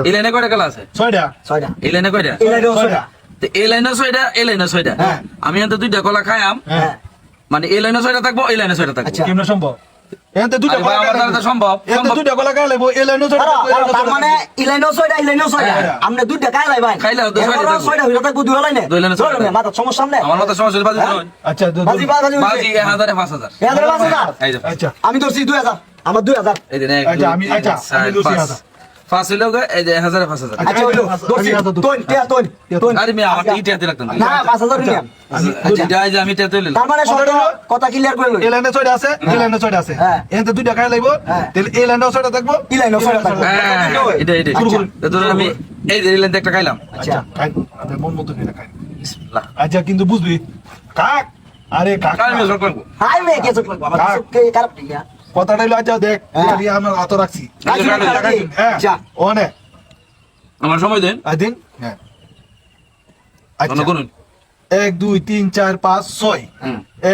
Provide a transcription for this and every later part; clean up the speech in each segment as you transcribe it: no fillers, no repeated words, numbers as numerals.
এই লাইনে কয়টা খেলা আছে? 6টা। এই লাইনে কয়টা? তো এই লাইনে 6টা, এই লাইনে 6টা। আমি এত দুইটা কলা খাইয়াম, মানে এই লাইনে 6টা থাকবো, এই লাইনে 6টা থাকবো। কেমনে সম্ভব? এতে দুইটা কলা আমার দ্বারা তো সম্ভব। এতে দুইটা কলা খাই লাইবো, এই লাইনে 6টা থাকবো, এই লাইনে 6টা তার মানে ইলাইনো 6টা ইলাইনো 6টা আমরা দুইটা খাই লাই ভাই খাইলে তো 6টা থাকবো। 6টা হইলো থাকবো দুই লাইনে দুই লাইনে 6টা। মাথা সমস্যা সামনে আমার মতো সমস্যা বাজি ধরুন। আচ্ছা বাজি বাজি বাজি 1000 5000। 1000 এই যে আচ্ছা আমি ধরছি 2000 আমার 2000 এই যে এক, আচ্ছা, দুই, আমি- তিন, আচ্ছা, চার, আমি দোষী পাঁচ। আছি। পাঁচ হইলো গো, এই যে 1000 5000। আচ্ছা হইলো ধরছি তোন আরে মেয়ে আমার ইটা হাতে রাখতাম। না 5000 নিলাম এটা এই যে আমি এটা তুইলাম। তার মানে শর্ট কথা ক্লিয়ার করে লই এই লাইনে 6টা আছে, এই লাইনে 6টা আছে। হ্যাঁ। এতে দুইটা খাই লাইবো, তাহলে এই লাইনে 6টা থাকবো, ইলাইনো 6টা থাকবো হ্যাঁ, এটা শুরু করুন। তো ধরুন আমি এই যে রিলেন্ট একটা খাইলাম। আচ্ছা খাই আমাদের মন মতো নিয়ে খাই। বিসমিল্লাহ। আচ্ছা কিন্তু বুঝবি কাক, আরে কাক কাল আমি সব করব। হাই মে কে চোখ লাগবো আমার চোখে খারাপ দিয়া কথাটা হইলো আচ্ছা দেখ হ্যাঁ। এটা আমরা হাত রাখছি। হ্যাঁ আচ্ছা অনেক আমার সময় দেন। দিন হ্যাঁ আচ্ছা কোন কোন 1 2 3 4 5 6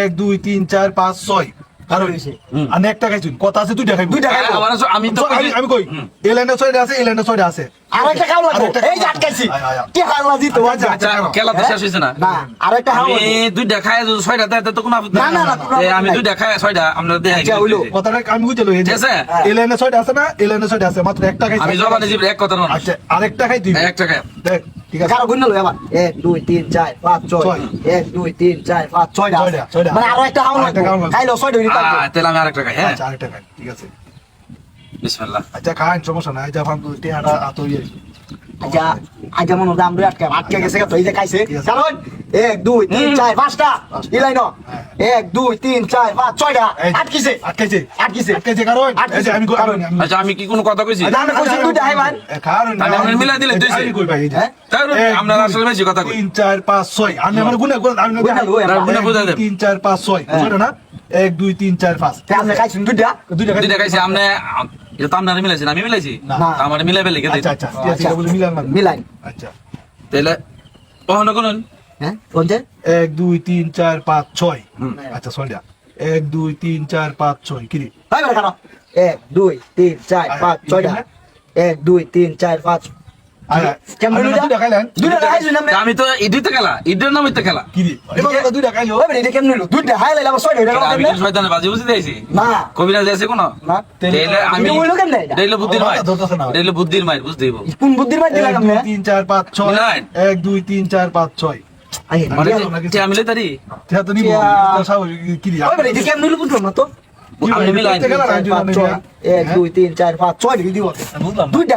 1 2 3 4 5 6 কারণ হুম। আর একটা খাইছুন কথা আছে দুইটা খাইবো দুইটা খাইবো। আমি তো আমি কই এই লাইনে 6টা আছে, এই লাইনে 6টা আছে। আরেকটা খাও লাগবো আরেকটা এই যে আটকাইছি আয়, আয়, আয়। কি হাল্লা দিতে আচ্ছা, বাজা আচ্ছা খেলা তো শেষ হইছে না। না আরেকটা খাও আমি দুইটা খাই যদি 6টা দেয় তো কোনো আপত্তি না, নাই। না, কোনো এই আমি আপত্তি নাই। দুইটা খাই 6টা আমরা দেই। আচ্ছা, হইলো। কথাটা আমি বুঝে লই ঠিক আছে? এই লাইনে 6টা আছে না, এই লাইনে 6টা আছে, মাত্র একটা খাইছি। আমি জবানে জিব এক কথা না। আচ্ছা আরেকটা খাই তুই একটা খাই। দেখ ঠিক আছে কারো গুণ লই আবার 1 2 3 4 5 6 1 2 3 4 5 6টা ছয়টা। মানে আরো একটা খাও আরেকটা খাও লাগবো লাগবো। খাইলো 6টা হইলো থাকবো তাহলে আমি আরেকটা খাই। হ্যাঁ আচ্ছা আরেকটা খাই ঠিক আছে বিসমিল্লাহ। আচ্ছা খান সমস্যা নাই, যা ফান তুই আটা আতো ইয়ে আচ্ছা আগে মনে দাম রে আটকে গেছে তো এই যে খাইছে ঠিক আছে। কারণ 1 2 3 4 5টা ইলাইনো 1 2 3 4 5 6টা আটকিছে আটকেছে আটকিছে আটকেছে কারণ আটকেছে। এই যে আমি কারণ। আচ্ছা আমি কি কোনো কথা কইছি? আমি কইছি দুইটা হাই ভাই কারণ আমি আপনার মিলাই দিলে তুই আমি কই ভাই এই যে হ্যাঁ? তাই আমরা আসলে বেশি কথা কই। 3 4 5 6 আমি আমার গুণা গুণ আমি গুণা লই, আমরা গুণা বুঝাই দেব। 3 4 5 6 বুঝছো না 1 2 3 4 5 আপনি খাইছেন দুইটা দুইটা দুইটা খাইছি আমনে এটা তো আপনারা মিলাইছেন আমি মিলাইছি না। আমার মিলাই ফেলে গেছে। আচ্ছা আচ্ছা ঠিক আছে বলে মিলান না মিলাই আচ্ছা তাহলে ওখানে কোন হ্যাঁ কোনটা 1 2 3 4 5 6 আচ্ছা সরিয়া 1 2 3 4 5 6 কি রে ভাই বড় খারাপ 1 2 3 4 5 6টা 1 2 3 4 5 আয়া কেমন আমরা দুইটা দুইটা খাইলেন দুইটা খাইছেন আপনি আমি তো ইডিতে খেলা ইডের নাম ইতে খেলা। কি রে এবার দুইটা খাইলো ওই এটা কেমন হলো দুইটা হাই লাইলা 6টা এটা আমি কেমন কি শয়তানের বাজি বুঝি দিয়েছি? না কবিরাজ আছে কোন? না তাহলে আমি এটা হইলো কেমনে এটা? এটা বুদ্ধির মাইর। আমার ধরতেছে না। এটা হলো বুদ্ধির মাইর বুঝতে দিব। কোন বুদ্ধির মার দিলা 1 কেমনে 2 3 4 5 6 মিলান। 1 2 3 4 5 6 আই মানে নাকি? তে আমি লইতারি এটা তো নিব টিয়া। স্বাভাবিক কি রে ওই এটা কেমন হলো বুঝলাম না তো আমি মিলাই 1 2 3 4 5 1 2 3 4 5 6 দিব বুঝলাম না। দুইটা